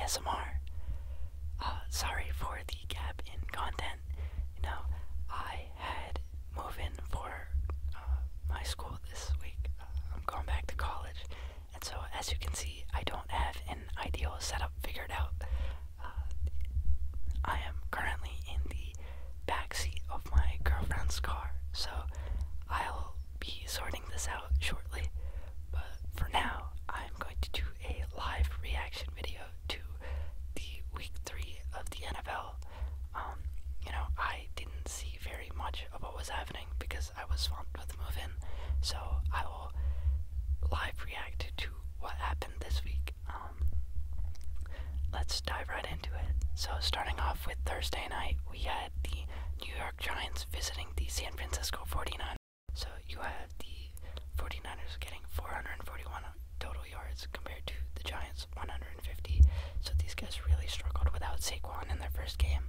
ASMR. Sorry for the gap in content. I had move-in for my school this week. I'm going back to college, and so as you can see, I don't have an ideal setup figured out. I am currently in the backseat of my girlfriend's car, so I'll be sorting this out shortly. But for now, I'm going to do a live reaction video to the Week 3 of the NFL. I didn't see very much of what was happening because I was swamped with move-in, so I will live react to what happened this week. Let's dive right into it. So starting off with Thursday night, we had the New York Giants visiting the San Francisco 49ers. So you have the 49ers getting 441 total yards compared to the Giants 150. So these guys really struggled without Saquon in their first game.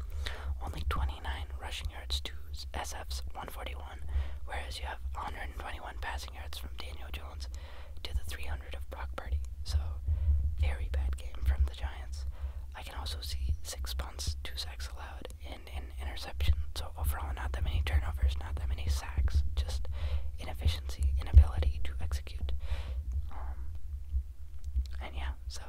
Only 29 rushing yards to SF's 141, whereas you have 121 passing yards from Daniel Jones to the 300 of Brock Purdy. So very bad game from the Giants. I can also see 6 punts, 2 sacks allowed, and an interception. So overall, not that many turnovers, not that many sacks, just inefficiency, inability to execute. So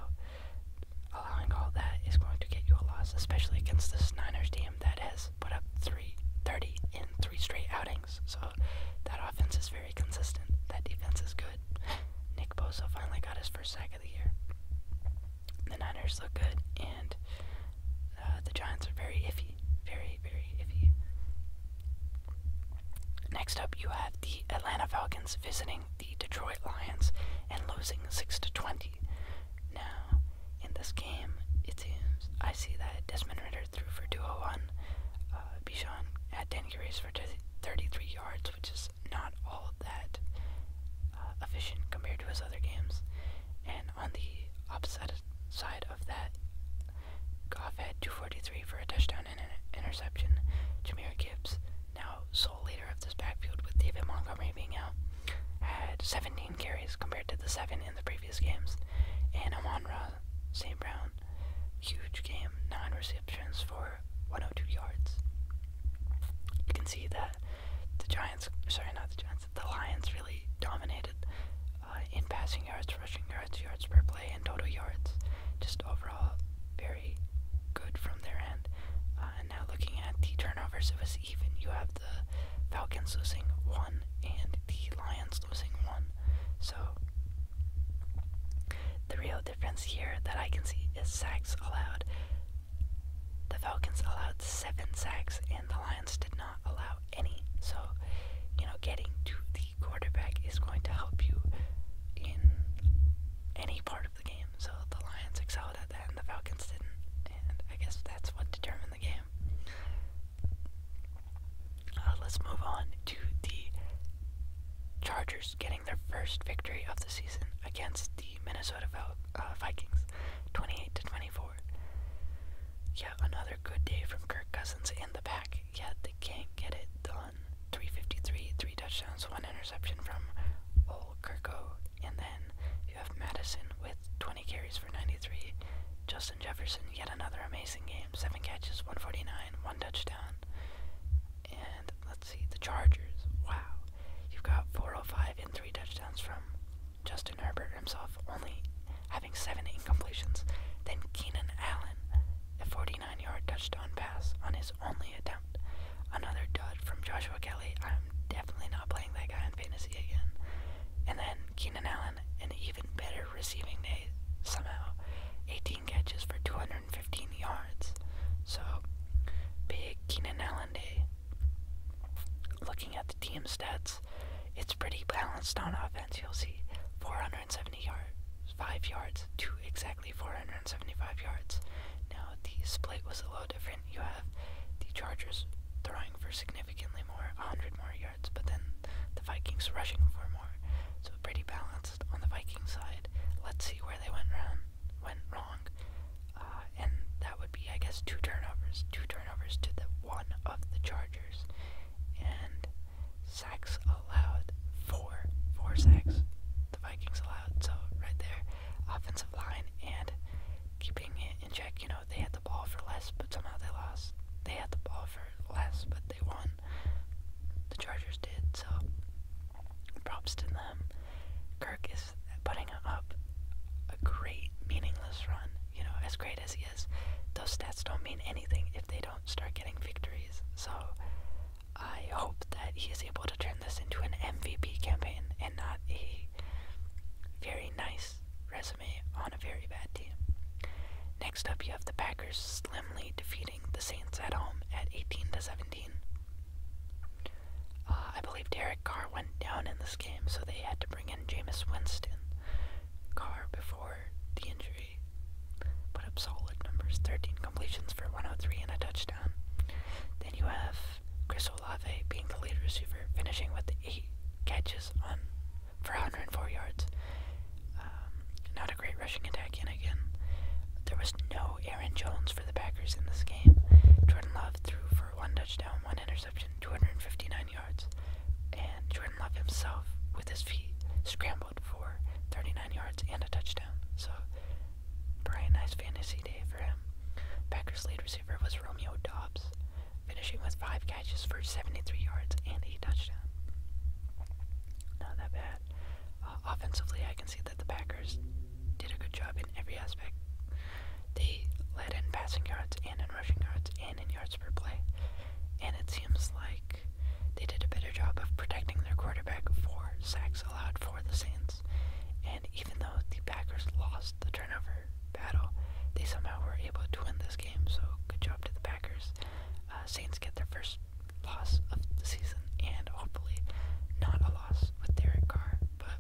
allowing all that is going to get you a loss, especially against this Niners team that has put up 30 in 3 straight outings. So that offense is very consistent. That defense is good. Nick Bosa finally got his first sack of the year. The Niners look good, and the Giants are very iffy. Very, very iffy. Next up, you have the Atlanta Falcons visiting the Detroit Lions and losing 6-20. Now, in this game, it seems I see that Desmond Ridder threw for 201. Bijan had 10 carries for 33 yards, which is not all that efficient compared to his other games. And on the opposite side of that, Goff had 243 for a touchdown and an interception. Jahmyr Gibbs, now sole leader of this backfield with David Montgomery being out, had 17 carries compared to the 7 in the previous games. And Amon-Ra St. Brown, huge game, 9 receptions for 102 yards. You can see that the Lions really dominated in passing yards, rushing yards, yards per play, and total yards. Just overall, very good from their end. And now looking at the turnovers, it was even. You have the Falcons losing 1 and the Lions losing 1. So the real difference here that I can see is sacks allowed. The Falcons allowed 7 sacks and the Lions did not allow any. So, getting to the quarterback is going to help you in any part of the game. So the Lions excelled at that and the Falcons didn't. And I guess that's what determined the game. Let's move on to the Chargers getting their first victory of the season against the Minnesota Vikings, 28-24. Yeah, another good day from Kirk Cousins in the back, yet they can't get it done. 353, 3 touchdowns, 1 interception from old Kirko, and then you have Madison with 20 carries for 93. Justin Jefferson, yet another amazing game, 7 catches, 149, 1 touchdown. And let's see, the Chargers, wow. You've got 405 and 3 touchdowns from Justin Herbert himself, only having 7 incompletions. Then Keenan Allen, a 49-yard touchdown pass on his only attempt. Another dud from Joshua Kelly. I'm definitely not playing that guy in fantasy again. And then Keenan Allen, an even better receiving day somehow. 18 catches for 215 yards. So, big Keenan Allen day. Looking at the team stats, it's pretty balanced on offense. You'll see 470 yards, 5 yards to exactly 475 yards. Now, the split was a little different. You have the Chargers throwing for significantly more, 100 more yards, but then the Vikings rushing for more. So pretty balanced on the Vikings side. Let's see where they went wrong. And that would be, I guess, 2 turnovers. 2 turnovers to the 1 of the Chargers. And sacks allowed. 4 sacks the Vikings allowed. So right there, offensive line and keeping it in check props to them. Kirk is putting up a great, meaningless run. You know, as great as he is, those stats don't mean anything if they don't start getting victories. So I hope that he is able to turn this into an MVP campaign and not a very nice resume on a very bad team. Next up, you have the Packers slimly defeating the Saints at home at 18-17. I believe Derek Carr went down in this game, so they had to bring in Jameis Winston. Carr, before the injury, put up solid numbers, 13 completions for 103 and a touchdown. Then you have Chris Olave being the lead receiver, finishing with 8 catches for 104 yards. Not a great rushing attack yet again. There was no Aaron Jones for the Packers in this game. Jordan Love threw for 1 touchdown, 1 interception, 259 yards. And Jordan Love himself, with his feet, scrambled for 39 yards and a touchdown. So, pretty nice fantasy day for him. Packers' lead receiver was Romeo Doubs, finishing with 5 catches for 73 yards and a touchdown. Not that bad. Offensively, I can see that the Packers did a good job in every aspect. They led in passing yards and in rushing yards and in yards per play. And it seems like they did a better job of protecting their quarterback. 4 sacks allowed for the Saints. And even though the Packers lost the turnover battle, they somehow were able to win this game. So good job to the Packers. Saints get their first loss of the season, and hopefully not a loss with Derek Carr. But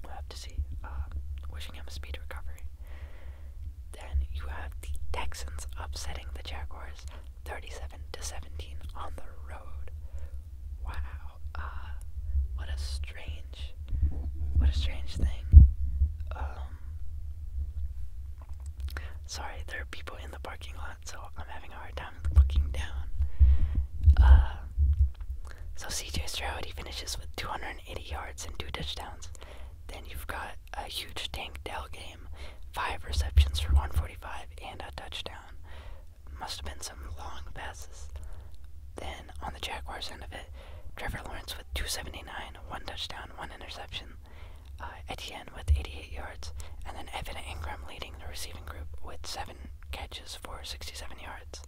we'll have to see. Wishing him a speedy recovery. Then you have the Texans upsetting the Jaguars 37-17 on the road. Wow. What a strange thing. Sorry, there are people in the parking lot, so I'm having a hard time looking down. So CJ Stroud, he finishes with 280 yards and 2 touchdowns. Then you've got a huge Tank Dell game, 5 receptions for 145 and a touchdown. Must have been some long passes. Then on the Jaguars end of it, Trevor Lawrence with 279, 1 touchdown, 1 interception. Etienne with 88 yards, and then Evan Ingram leading the receiving group with 7 catches for 67 yards.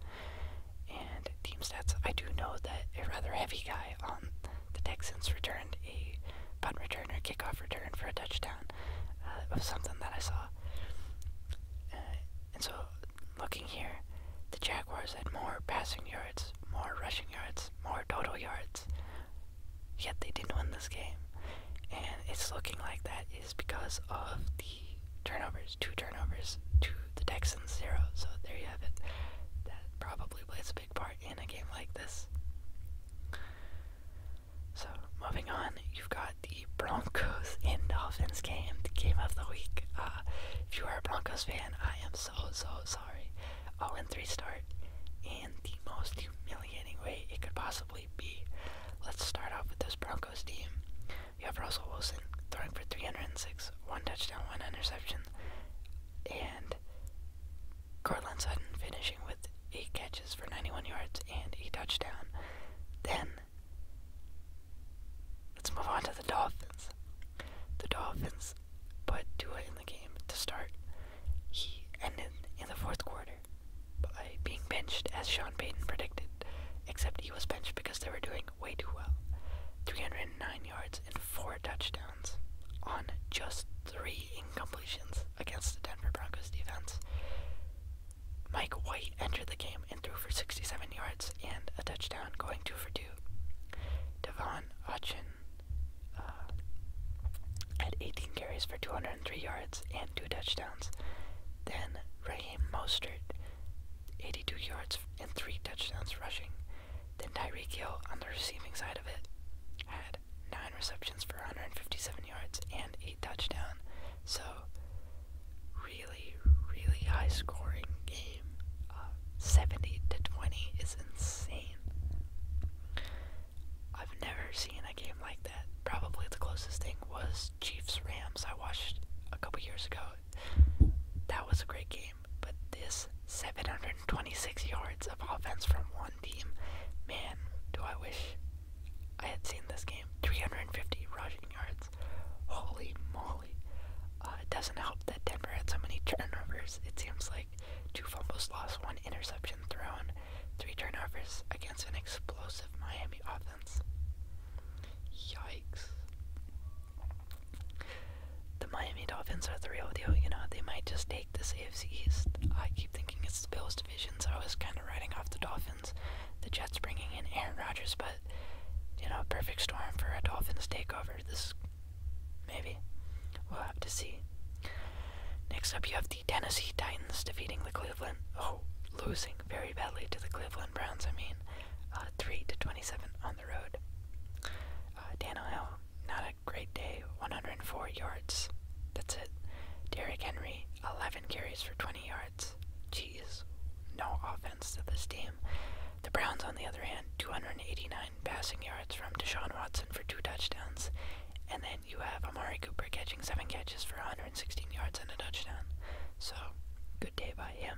And team stats, I do know that a rather heavy guy on the Texans returned a punt return or kickoff return for a touchdown. It was something that I saw. And so, looking here, the Jaguars had more passing yards, more rushing yards, more total yards, yet they didn't win this game. And it's looking like that is because of the turnovers. 2 turnovers to the Texans, 0. So there you have it. That probably plays a big part in a game like this. So moving on, you've got the Broncos and Dolphins game, the game of the week. If you are a Broncos fan, I am so sorry. 0-3 start in the most humiliating way it could possibly be. Let's start off with this Broncos team. You have Russell Wilson throwing for 306, 1 touchdown, 1 interception, and Cortland Sutton finishing with 8 catches for 91 yards and a touchdown. Then, let's move on to the Dolphins. The Dolphins put Tua in the game to start. He ended in the 4th quarter by being benched as Sean Payton predicted, except he was benched because they were doing way too well. 309 yards and 4 touchdowns on just 3 incompletions against the Denver Broncos defense. Mike White entered the game and threw for 67 yards and a touchdown, going 2 for 2. Devon Achane had 18 carries for 203 yards and 2 touchdowns. Then Raheem Mostert, 82 yards and 3 touchdowns rushing. Then Tyreek Hill on the receiving side of it had 9 receptions for 157 yards and a touchdown. So, really high scoring game. 70-20 is insane. I've never seen a game like that. Probably the closest thing was Chiefs-Rams I watched a couple years ago. That was a great game, but this 726 yards of offense from one team, man, do I wish I had seen this game. 350 AFC East. I keep thinking it's the Bills division, so I was kind of riding off the Dolphins. The Jets bringing in Aaron Rodgers, but, perfect storm for a Dolphins takeover. Maybe. We'll have to see. Next up, you have the Tennessee Titans defeating the losing very badly to the Cleveland Browns, 3-27 on the road. Tannehill, not a great day, 104 yards. That's it. Derrick Henry, 11 carries for 20 yards. Jeez, no offense to this team. The Browns, on the other hand, 289 passing yards from Deshaun Watson for 2 touchdowns. And then you have Amari Cooper catching 7 catches for 116 yards and a touchdown. So, good day by him.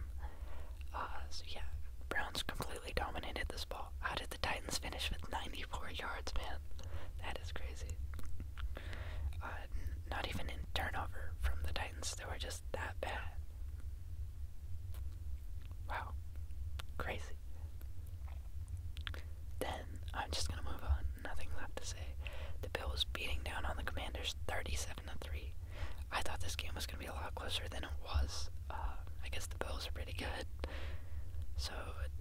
Browns completely dominated this ball. How did the Titans finish with 94 yards, man? That is crazy. Not even in turnover from the Titans. They were just that bad. Wow. Crazy. Then, I'm just gonna move on. Nothing left to say. The Bills beating down on the Commanders 37-3. I thought this game was gonna be a lot closer than it was. I guess the Bills are pretty good. So,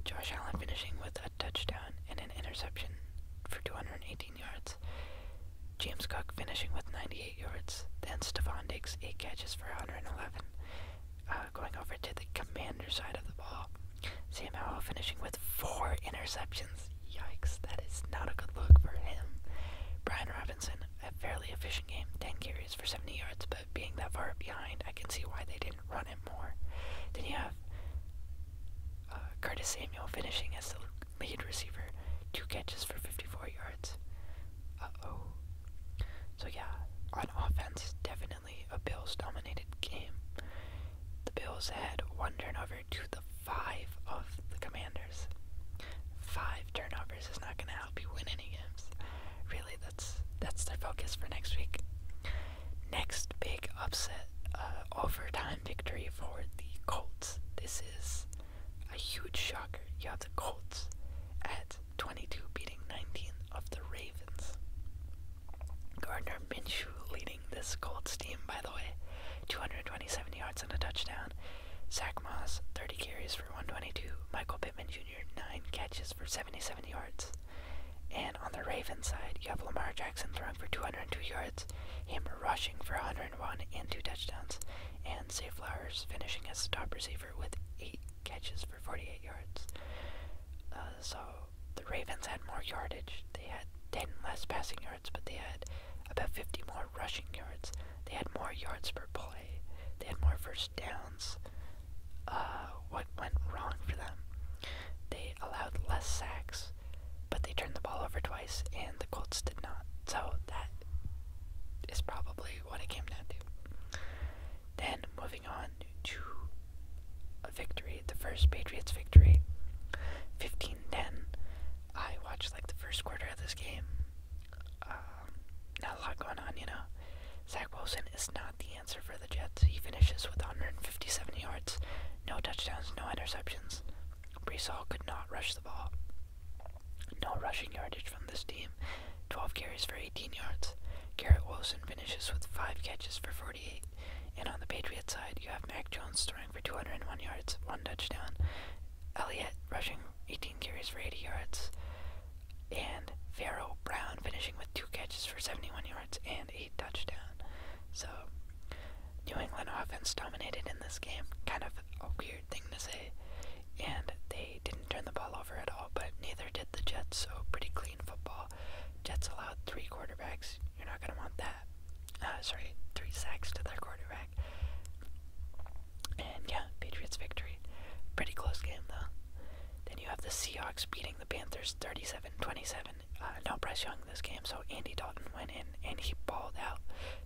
Josh Allen finishing with a touchdown and an interception for 218 yards. James Cook finishing with 98 yards. Then Stephon Diggs, 8 catches for 111. Going over to the Commander side of the ball. Sam Howell finishing with 4 interceptions. Yikes, that is not a good look for him. Brian Robinson, a fairly efficient game, 10 carries for 70 yards, but being that far behind, I can see why they didn't run it more. Then you have Curtis Samuel finishing as the lead receiver, 2 catches for 54 yards. So on offense, definitely a Bills-dominated game. The Bills had 1 turnover to the 5 of the Commanders. 5 turnovers is not going to help you win any games. Really, that's their focus for next week. Next big upset, overtime victory for the Colts. This is a huge shocker. You have the Colts at 22 beating 19 of the Ravens. Gardner Minshew leading this Colts team, by the way. 227 yards and a touchdown. Zach Moss, 30 carries for 122. Michael Pittman Jr., 9 catches for 77 yards. And on the Ravens side, you have Lamar Jackson throwing for 202 yards, him rushing for 101 and 2 touchdowns, and Zay Flowers finishing as the top receiver with 8 catches for 48 yards. So the Ravens had more yardage. They had 10 less passing yards, but they had about 50 more rushing yards. They had more yards per play. They had more first downs. What went wrong for them? They allowed less sacks, but they turned the ball over twice, and the Colts did not. So that is probably what it came down to. Then moving on to a victory, the first Patriots victory, 15-10. I watched the first quarter of this game. Not a lot going on, Zach Wilson is not the answer for the Jets. He finishes with 157 yards, no touchdowns, no interceptions. Brees Hall could not rush the ball. No rushing yardage from this team. 12 carries for 18 yards. Garrett Wilson finishes with 5 catches for 48. And on the Patriots side, you have Mac Jones throwing for 201 yards, 1 touchdown. Elliott rushing 18 carries for 80 yards. And Pharaoh Brown finishing with 2 catches for 71 yards and a touchdown. So, New England offense dominated in this game. Kind of a weird thing to say. And they didn't turn the ball over at all, but neither did the Jets, so pretty clean football. Jets allowed 3 quarterbacks. You're not going to want that. 3 sacks to their quarterback. And Patriots victory. Pretty close game, though. Then you have the Seahawks beating the Panthers 37-27. No Bryce Young this game, so Andy Dalton went in, and he balled out.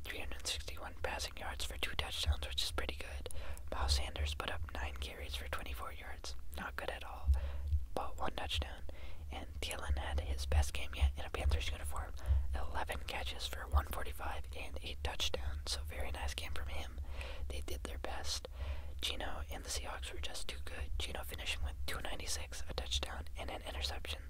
361 passing yards for 2 touchdowns, which is pretty good. Miles Sanders put up 9 carries for 24 yards. Not good at all, but 1 touchdown. And Thielen had his best game yet in a Panthers uniform. 11 catches for 145 and 8 touchdowns, so very nice game from him. They did their best. Geno and the Seahawks were just too good. Geno finishing with 296, a touchdown, and an interception.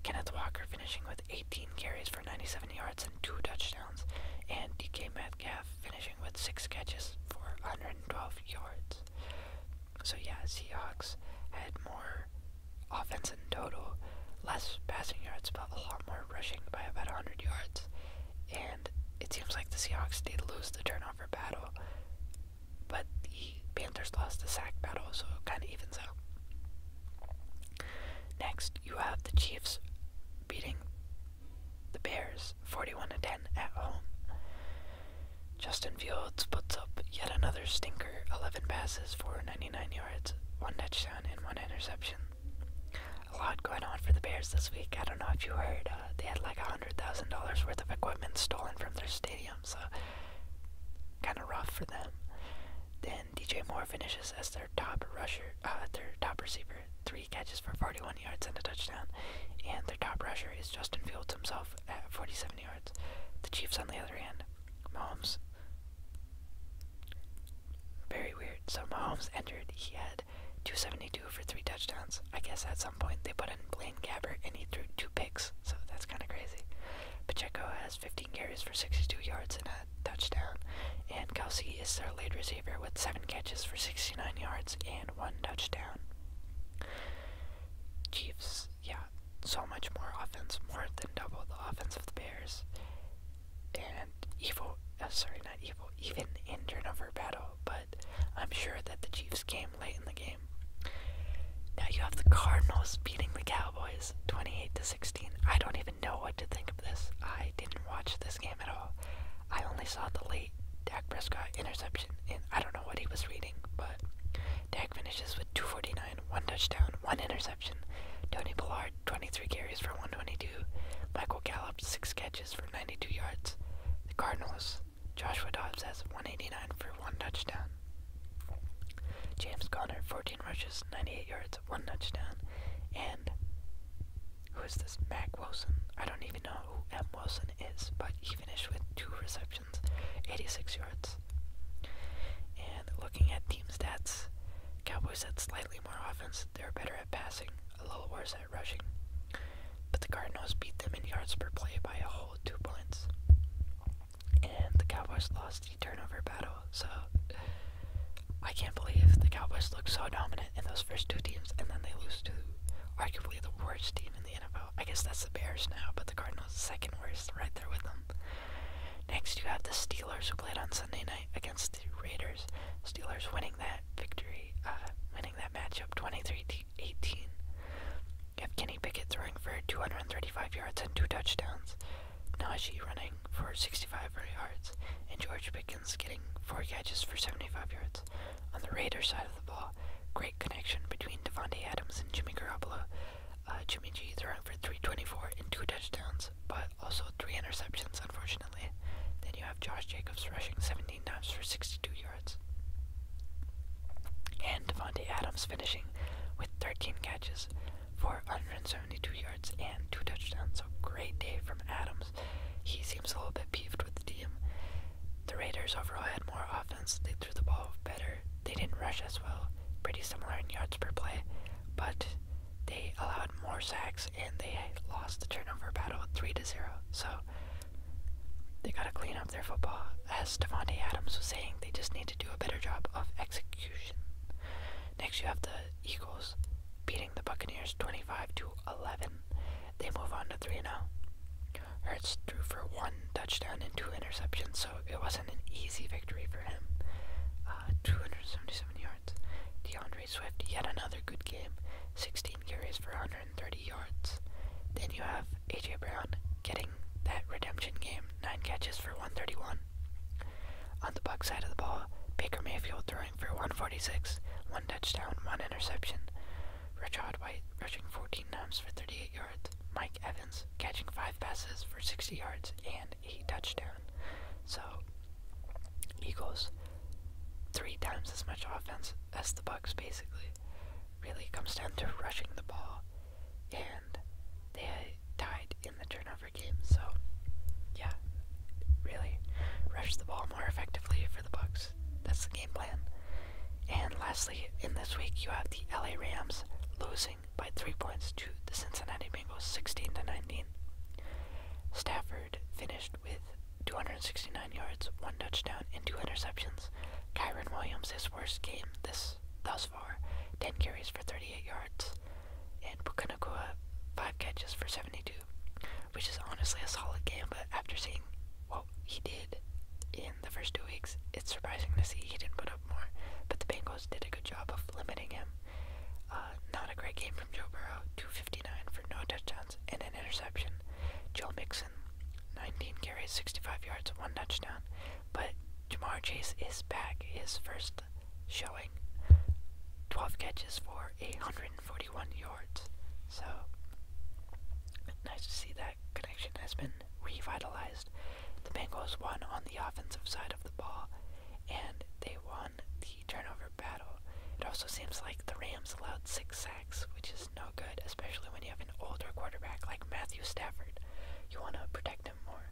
Kenneth Walker finishing with 18 carries for 97 yards and 2 touchdowns. And DK Metcalf finishing with 6 catches for 112 yards. So yeah, Seahawks had more offense in total, less passing yards, but a lot more rushing by about 100 yards. And it seems like the Seahawks did lose the turnover battle, but the Panthers lost the sack battle, so it kind of evens out. Next, you have the Chiefs beating the Bears 41-10 at home. Justin Fields puts up yet another stinker, 11 passes for 99 yards, 1 touchdown, and 1 interception. A lot going on for the Bears this week. I don't know if you heard, they had like $100,000 worth of equipment stolen from their stadium, so kind of rough for them. Then DJ Moore finishes as their top receiver, 3 catches for 41 yards and a touchdown, and their top rusher is Justin Fields himself at 47 yards. The Chiefs, on the other hand, Mahomes, very weird. So Mahomes entered, he had 272 for 3 touchdowns. I guess at some point they put in Blaine Gabbert and he threw 2 picks, so that's kind of crazy. Pacheco has 15 carries for 62 yards and a touchdown, and Kelsey is their lead receiver with 7 catches for 69 yards and 1 touchdown. Chiefs, yeah, so much more offense, more than double the offense of the Bears, and even in turnover battle, but I'm sure that the Chiefs came late in the game. Now you have the Cardinals beating the Cowboys 28-16. I don't even know what to think of this. I didn't watch this game at all. I only saw the late Dak Prescott interception, and I don't know what he was reading, but Dak finishes with 249, 1 touchdown, 1 interception. Tony Pollard, 23 carries for 122. Michael Gallup, 6 catches for 92 yards. The Cardinals, Joshua Dobbs has 189 for 1 touchdown. James Conner, 14 rushes, 98 yards, 1 touchdown. And who is this? Mac Wilson. I don't even know who M. Wilson is, but he finished with 2 receptions, 86 yards. And looking at team stats, Cowboys had slightly more offense. They're better at passing, a little worse at rushing. But the Cardinals beat them in yards per play by a whole 2 points. And the Cowboys lost the turnover battle, so I can't believe the Cowboys look so dominant in those first 2 teams, and then they lose to arguably the worst team in the NFL. I guess that's the Bears now, but the Cardinals second worst, right there with them. Next, you have the Steelers, who played on Sunday night against the Raiders. Steelers winning that victory, winning that matchup 23-18. You have Kenny Pickett throwing for 235 yards and 2 touchdowns. Najee running for 65 yards, and George Pickens getting 4 catches for 75 yards. On the Raiders side of the ball, great connection between Devontae Adams and Jimmy Garoppolo. Jimmy G throwing for 324 and 2 touchdowns, but also 3 interceptions, unfortunately. Then you have Josh Jacobs rushing 17 times for 62 yards. And Devontae Adams finishing with 13 catches for 172 yards and 2 touchdowns. So great day from Adams. He seems a little bit peeved with the team. The Raiders overall had more offense. They threw the ball better. They didn't rush as well. Pretty similar in yards per play, but they allowed more sacks and they lost the turnover battle 3-0. So they gotta clean up their football. As Devontae Adams was saying, they just need to do a better job of execution. Next, you have the Eagles beating the Buccaneers 25-11. They move on to 3-0. Hurts threw for 1 touchdown and 2 interceptions, so it wasn't an easy victory for him. 277 yards. DeAndre Swift, yet another good game. 16 carries for 130 yards. Then you have A.J. Brown getting that redemption game, 9 catches for 131. On the Bucs side of the ball, Baker Mayfield throwing for 146, 1 touchdown, 1 interception. Rashad White rushing 14 times for 38 yards. Mike Evans catching 5 passes for 60 yards and a touchdown. So, Eagles, 3 times as much offense as the Bucs, basically. Really comes down to rushing the ball, and they tied in the turnover game. So, yeah, really rush the ball more effectively for the Bucs. That's the game plan. And lastly, in this week, you have the LA Rams losing by 3 points to the Cincinnati Bengals, 16-19. Stafford finished with 269 yards, 1 touchdown, and 2 interceptions. Kyron Williams, his worst game this thus far. 10 carries for 38 yards. And Bukanakua, 5 catches for 72. Which is honestly a solid game, but after seeing what he did in the first 2 weeks, it's surprising to see he didn't put up more. But the Bengals did a good job of limiting him. Not a great game from Joe Burrow, 259 for no touchdowns and an interception. Joe Mixon, 19 carries, 65 yards, 1 touchdown. But Jamar Chase is back, his first showing. 12 catches for 141 yards. So, nice to see that connection has been revitalized. The Bengals won on the offensive side of the ball, and they won the turnover battle. It also seems like the Rams allowed 6 sacks, which is no good, especially when you have an older quarterback like Matthew Stafford. You want to protect him more.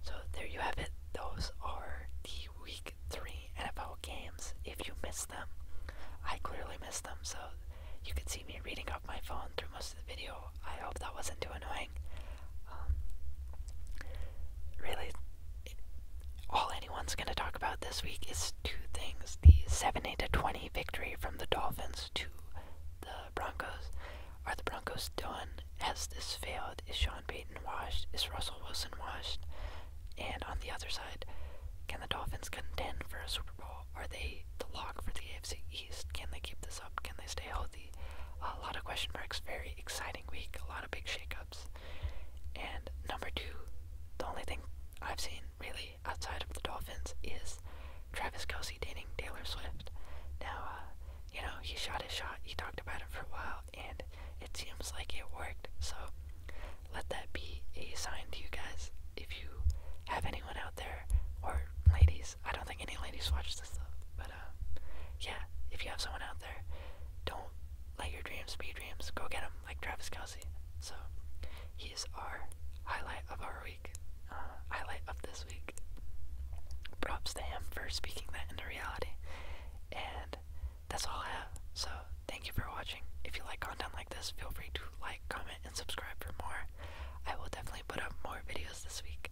So there you have it. Those are the Week 3 NFL games. If you missed them, I clearly missed them, so you could see me reading off my phone through most of the video. I hope that wasn't too annoying. Really, all anyone's going to talk about this week is 2 things. The 70-20 victory from the Dolphins to the Broncos. Are the Broncos done? Has this failed? Is Sean Payton washed? Is Russell Wilson washed? And on the other side, can the Dolphins contend for a Super Bowl? Are they the lock for the AFC East? Can they keep this up? Can they stay healthy? A lot of question marks. Very exciting week. A lot of big shakeups. And number 2, the only thing I've seen really outside of the Dolphins is Travis Kelce dating Taylor Swift. Now, he shot his shot. He talked about it for a while, and it seems like it worked. So let that be a sign to you guys. If you have anyone out there, or ladies, I don't think any ladies watch this though, but yeah, if you have someone out there, don't let your dreams be dreams. Go get them like Travis Kelce. So he's our highlight of our week. Highlight of this week. Props to him for speaking that into reality. And that's all I have. So thank you for watching. If you like content like this, feel free to like, comment, and subscribe for more. I will definitely put up more videos this week.